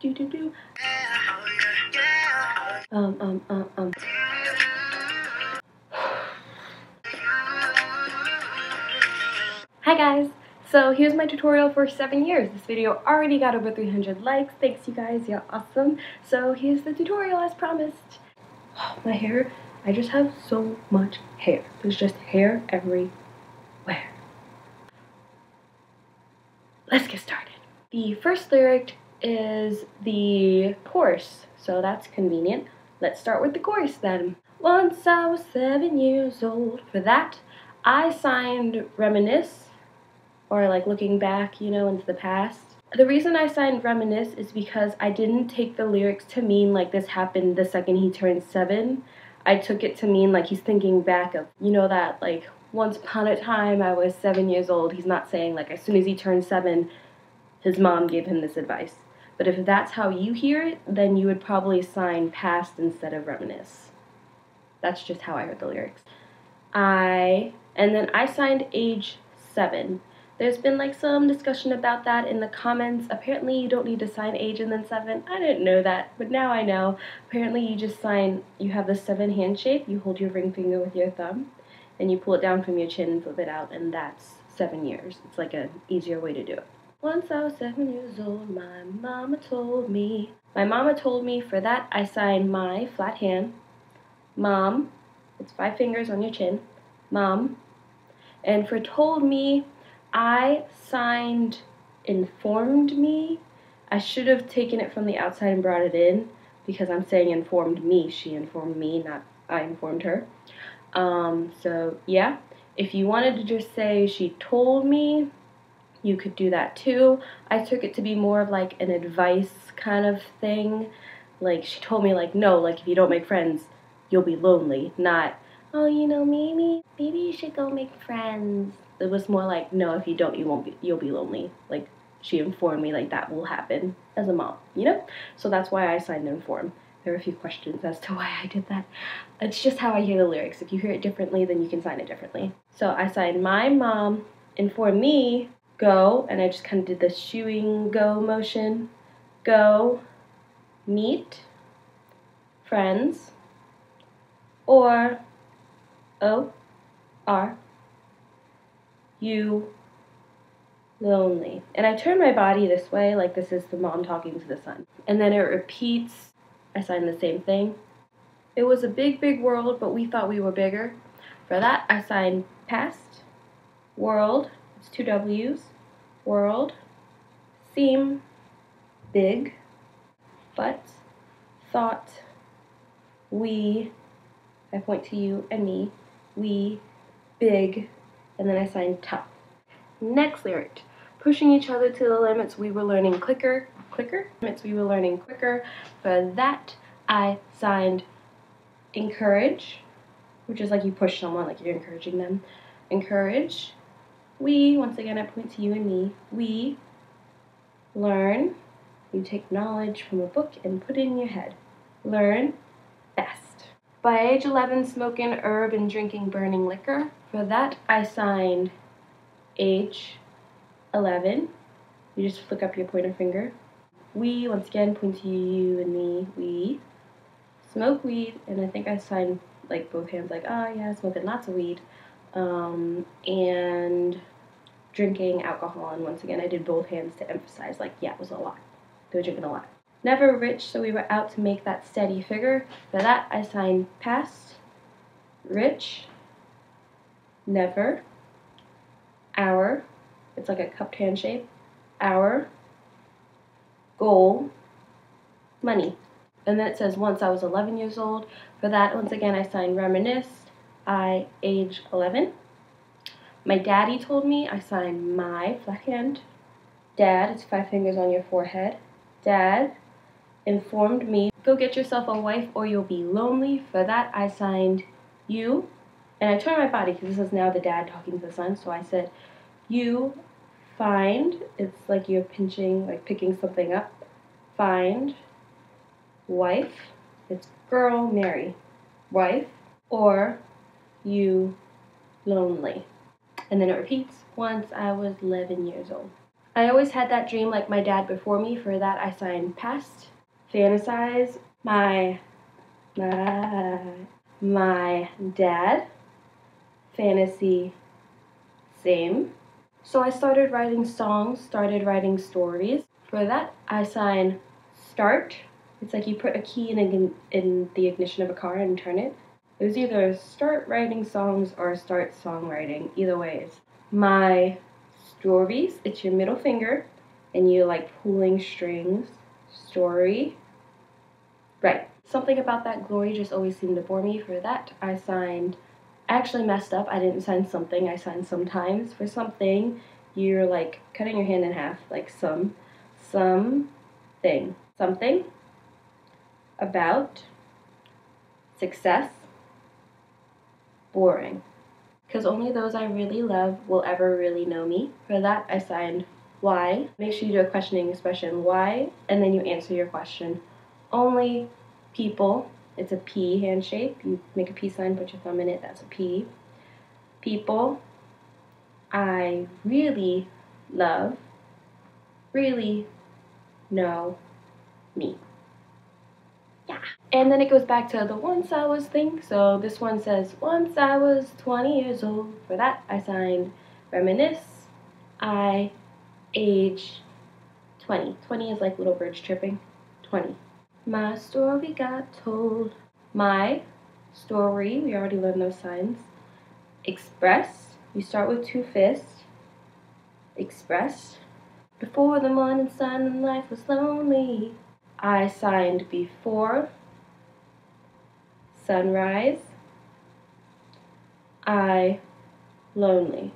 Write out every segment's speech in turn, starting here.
Do do do. Hi guys! So here's my tutorial for 7 years. This video already got over 300 likes. Thanks you guys, you're awesome. So here's the tutorial as promised. My hair, I just have so much hair. There's just hair everywhere. Let's get started. The first lyric is the chorus, so that's convenient. Let's start with the chorus then. Once I was 7 years old. For that, I signed Reminisce, or like looking back, you know, into the past. The reason I signed Reminisce is because I didn't take the lyrics to mean like this happened the second he turned 7. I took it to mean like he's thinking back of, you know, that like once upon a time I was 7 years old. He's not saying like as soon as he turned 7, his mom gave him this advice. But if that's how you hear it, then you would probably sign past instead of reminisce. That's just how I heard the lyrics. And then I signed age 7. There's been like some discussion about that in the comments. Apparently you don't need to sign age and then 7. I didn't know that, but now I know. Apparently you just sign, you have the 7 hand shape, you hold your ring finger with your thumb, and you pull it down from your chin and flip it out, and that's 7 years. It's like an easier way to do it. Once I was 7 years old, my mama told me. My mama told me. For that I signed my flat hand. Mom, it's 5 fingers on your chin. Mom. And for told me, I signed informed me. I should have taken it from the outside and brought it in, because I'm saying informed me. She informed me, not I informed her. So yeah, if you wanted to just say she told me, you could do that too. I took it to be more of like an advice kind of thing. Like she told me like, no, like if you don't make friends, you'll be lonely. Not, oh, you know, maybe you should go make friends. It was more like, no, if you don't, you'll be lonely. Like she informed me like that will happen as a mom, you know? So that's why I signed inform. There are a few questions as to why I did that. It's just how I hear the lyrics. If you hear it differently, then you can sign it differently. So I signed my mom informed me, go, and I just kind of did the shooing go motion. Go, meet, friends, or O-R, you, lonely. And I turn my body this way, like this is the mom talking to the son. And then it repeats. I signed the same thing. It was a big, big world, but we thought we were bigger. For that, I signed past, world, it's 2 W's, world, seem, big, but, thought, we, I point to you and me, we, big, and then I signed tough. Next lyric, pushing each other to the limits, we were learning quicker, limits, we were learning quicker. For that, I signed encourage, which is like you push someone, like you're encouraging them. Encourage, we, once again I point to you and me, we, learn, you take knowledge from a book and put it in your head. Learn, best. By age 11, smoking herb and drinking burning liquor. For that, I signed age 11. You just flick up your pointer finger. We, once again, point to you and me. We smoke weed, and I think I signed like both hands, like, oh yeah, smoking lots of weed. And drinking alcohol, and once again, I did both hands to emphasize, like, yeah, it was a lot. They were drinking a lot. Never rich, so we were out to make that steady figure. For that, I signed past, rich, never, hour, it's like a cupped hand shape, hour, goal, money. And then it says, once I was 11 years old. For that, once again, I signed reminisce, I, age 11. My daddy told me, I signed my, flat hand. Dad, it's 5 fingers on your forehead. Dad informed me, go get yourself a wife or you'll be lonely. For that, I signed you. And I turned my body because this is now the dad talking to the son. So I said, you, find, it's like you're pinching, like picking something up. Find, wife, it's girl, marry, wife, or you, lonely. And then it repeats, once I was 11 years old. I always had that dream like my dad before me. For that, I signed past. Fantasize my dad. Fantasy, same. So I started writing songs, started writing stories. For that, I signed start. It's like you put a key in the ignition of a car and turn it. It was either start writing songs or start songwriting. Either ways. My stories, it's your middle finger, and you like pulling strings. Story. Right. Something about that glory just always seemed to bore me. For that, I actually messed up. I didn't sign something, I signed sometimes. For something, you're like cutting your hand in half, like something about success, boring. Because only those I really love will ever really know me. For that, I signed why. Make sure you do a questioning expression, why, and then you answer your question. Only people, it's a P hand shape. You make a peace sign, put your thumb in it, that's a P. People I really love, really know me. Yeah. And then it goes back to the once I was thing. So this one says, once I was 20 years old. For that, I signed reminisce. I age 20. 20 is like little birds chirping. 20. My story got told. My story, we already learned those signs. Express, you start with 2 fists. Express. Before the morning sun and life was lonely. I signed before sunrise. I lonely.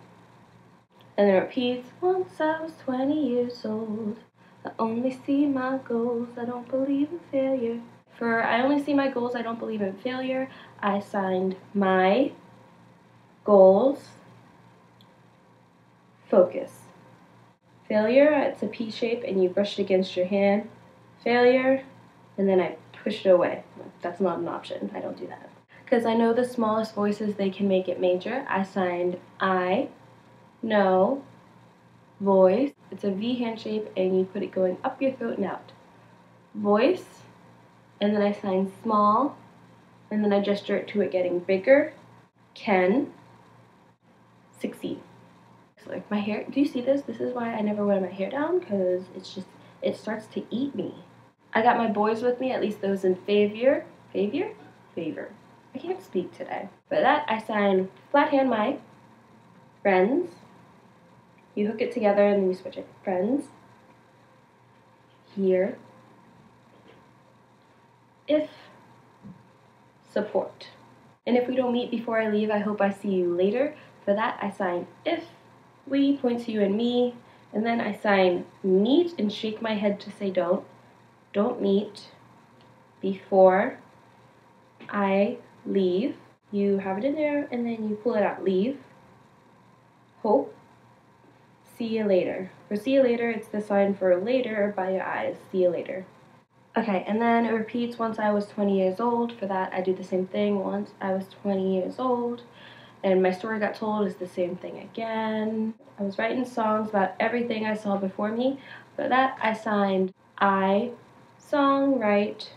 And then it repeats, once I was 20 years old. I only see my goals, I don't believe in failure. For I only see my goals, I don't believe in failure, I signed my goals. Focus. Failure, it's a P shape and you brush it against your hand. Failure, and then I push it away. That's not an option, I don't do that. Because I know the smallest voices, they can make it major. I signed I, no, voice. It's a V hand shape and you put it going up your throat and out. Voice, and then I signed small, and then I gesture it to it getting bigger. Can succeed. Like my hair, do you see this? This is why I never wear my hair down, because it starts to eat me. I got my boys with me, at least those in favor. I can't speak today. For that, I signed flat hand my friends. You hook it together and then you switch it. Friends. Here. If. Support. And if we don't meet before I leave, I hope I see you later. For that, I sign if. We point to you and me, and then I sign meet and shake my head to say don't. Don't meet before I leave. You have it in there and then you pull it out. Leave. Hope. See you later. For see you later, it's the sign for later by your eyes. See you later. Okay, and then it repeats once I was 20 years old. For that, I do the same thing. Once I was 20 years old. And my story got told is the same thing again. I was writing songs about everything I saw before me. For that, I signed I song write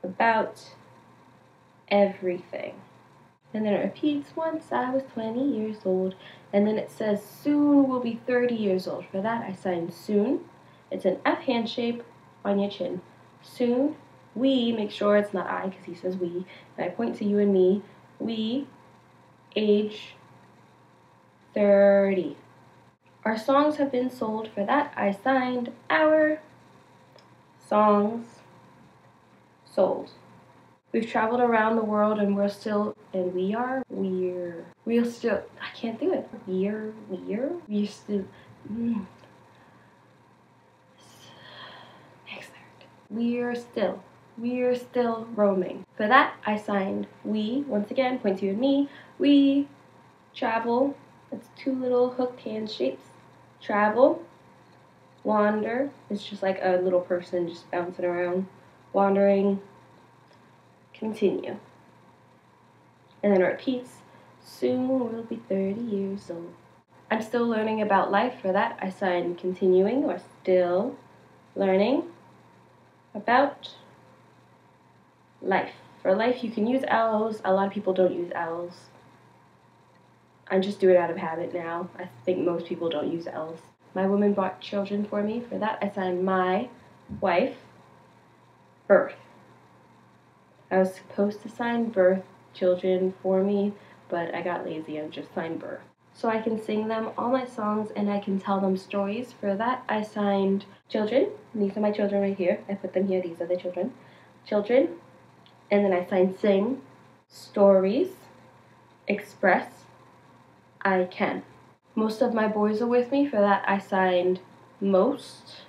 about everything. And then it repeats once I was 20 years old. And then it says soon will be 30 years old. For that, I signed soon. It's an F hand shape on your chin. Soon, we, make sure it's not I because he says we. And I point to you and me. We age 30. Our songs have been sold. For that, I signed our songs sold. We've traveled around the world and we're still, and we're still, I can't do it. We're still, next third. We're still roaming. For that, I signed we, once again, point to you and me. We travel, it's 2 little hooked hand shapes. Travel, wander, it's just like a little person just bouncing around. Wandering, continue. And then it repeats, soon we'll be 30 years old. I'm still learning about life. For that, I sign continuing or still learning about life. For life, you can use L's. A lot of people don't use L's. I just do it out of habit now. I think most people don't use L's. My woman brought children for me. For that, I signed my wife, birth. I was supposed to sign birth, children for me, but I got lazy and just signed birth. So I can sing them all my songs and I can tell them stories. For that, I signed children. These are my children right here. I put them here. These are the children. Children. And then I signed sing, stories, express, I can. Most of my boys are with me. For that, I signed most,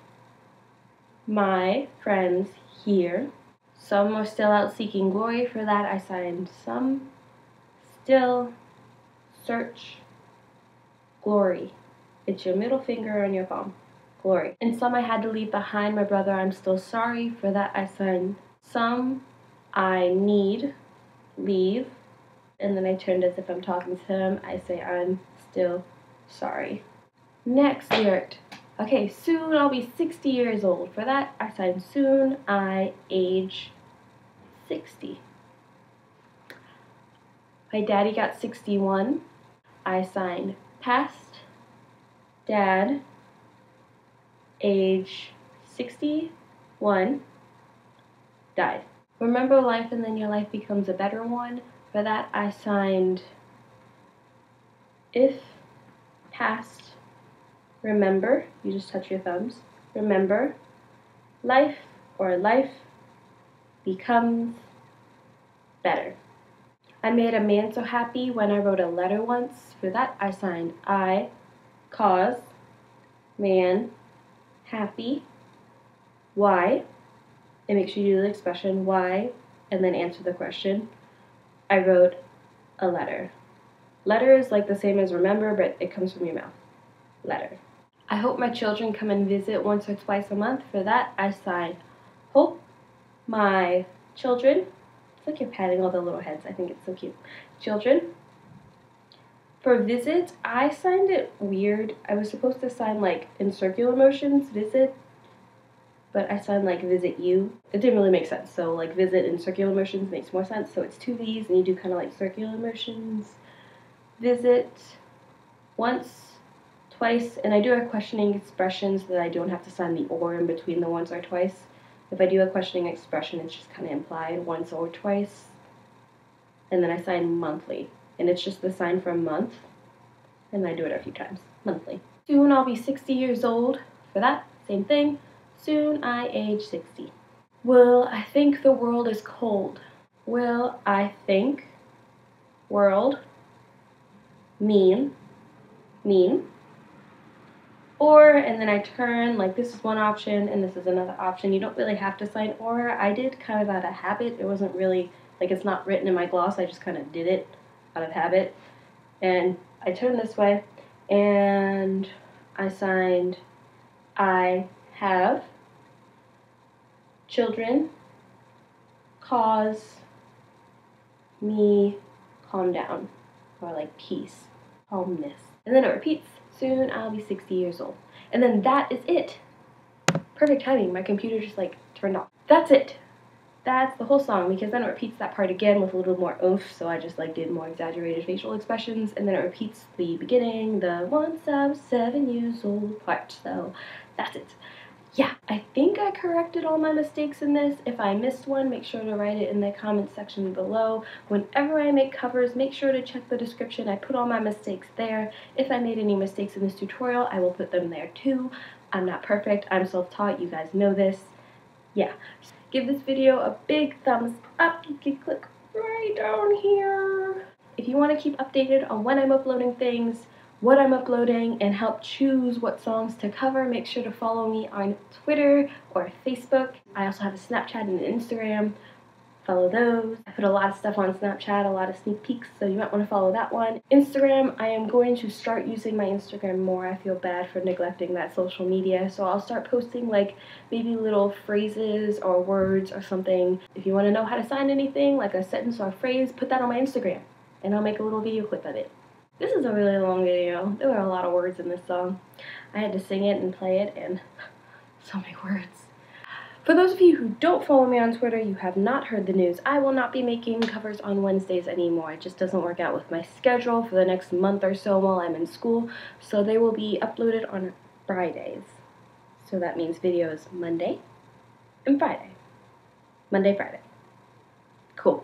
my friends here. Some are still out seeking glory. For that, I signed some, still, search, glory. It's your middle finger on your thumb. Glory. And some I had to leave behind. My brother, I'm still sorry. For that, I signed some, I need, leave. And then I turned as if I'm talking to him. I say, I'm still sorry. Next lyric. Okay, soon I'll be 60 years old. For that, I signed soon, I age 60. My daddy got 61. I signed past, dad, age 61, died. Remember life and then your life becomes a better one. For that, I signed if, past, remember, you just touch your thumbs, remember, life or life becomes better. I made a man so happy when I wrote a letter once. For that, I signed I, cause, man, happy, why, and make sure you do the expression why, and then answer the question. I wrote a letter. Letter is like the same as remember, but it comes from your mouth. Letter. I hope my children come and visit once or twice a month. For that, I sign hope my children. It's like you're patting all the little heads. I think it's so cute. Children. For visit, I signed it weird. I was supposed to sign like in circular motions, visit, but I signed like visit you. It didn't really make sense. So like visit in circular motions makes more sense. So it's two V's and you do kind of like circular motions. Visit once, twice, and I do a questioning expression so that I don't have to sign the or in between the once or twice. If I do a questioning expression, it's just kind of implied once or twice. And then I sign monthly, and it's just the sign for month, and I do it a few times, monthly. Soon I'll be 60 years old. For that, same thing. Soon I age 60. Will I think the world is cold? Will I think world mean, or, and then I turn, like this is one option and this is another option. You don't really have to sign or. I did kind of out of habit. It wasn't really, like it's not written in my gloss, I just kind of did it out of habit. And I turned this way and I signed I have children cause me calm down, or like peace, calmness. And then it repeats, soon I'll be 60 years old. And then that is it. Perfect timing, my computer just like turned off. That's it. That's the whole song, because then it repeats that part again with a little more oomph, so I just like did more exaggerated facial expressions, and then it repeats the beginning, the once I was 7 years old part, so that's it. Yeah, I think I corrected all my mistakes in this. If I missed one, make sure to write it in the comment section below. Whenever I make covers, make sure to check the description. I put all my mistakes there. If I made any mistakes in this tutorial, I will put them there too. I'm not perfect. I'm self-taught. You guys know this. Yeah. Give this video a big thumbs up. You can click right down here. If you want to keep updated on when I'm uploading things, what I'm uploading, and help choose what songs to cover, make sure to follow me on Twitter or Facebook. I also have a Snapchat and an Instagram. Follow those. I put a lot of stuff on Snapchat, a lot of sneak peeks, so you might want to follow that one. Instagram, I am going to start using my Instagram more. I feel bad for neglecting that social media, so I'll start posting like maybe little phrases or words or something. If you want to know how to sign anything, like a sentence or a phrase, put that on my Instagram, and I'll make a little video clip of it. This is a really long video. There were a lot of words in this song. I had to sing it and play it, and so many words. For those of you who don't follow me on Twitter, you have not heard the news. I will not be making covers on Wednesdays anymore. It just doesn't work out with my schedule for the next month or so while I'm in school, so they will be uploaded on Fridays. So that means videos Monday and Friday. Monday, Friday. Cool.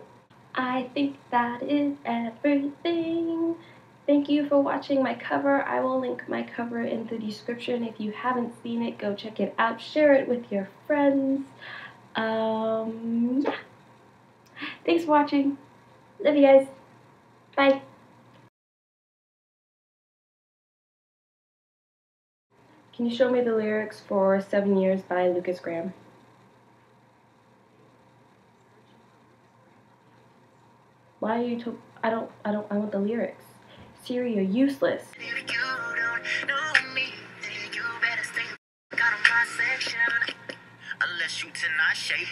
I think that is everything. Thank you for watching my cover. I will link my cover in the description. If you haven't seen it, go check it out. Share it with your friends. Yeah. Thanks for watching. Love you guys. Bye. Can you show me the lyrics for 7 Years by Lucas Graham? Why are you I want the lyrics. Siri, you're useless. If you don't know me, then you better stay out of my section. Unless you tonight, shape.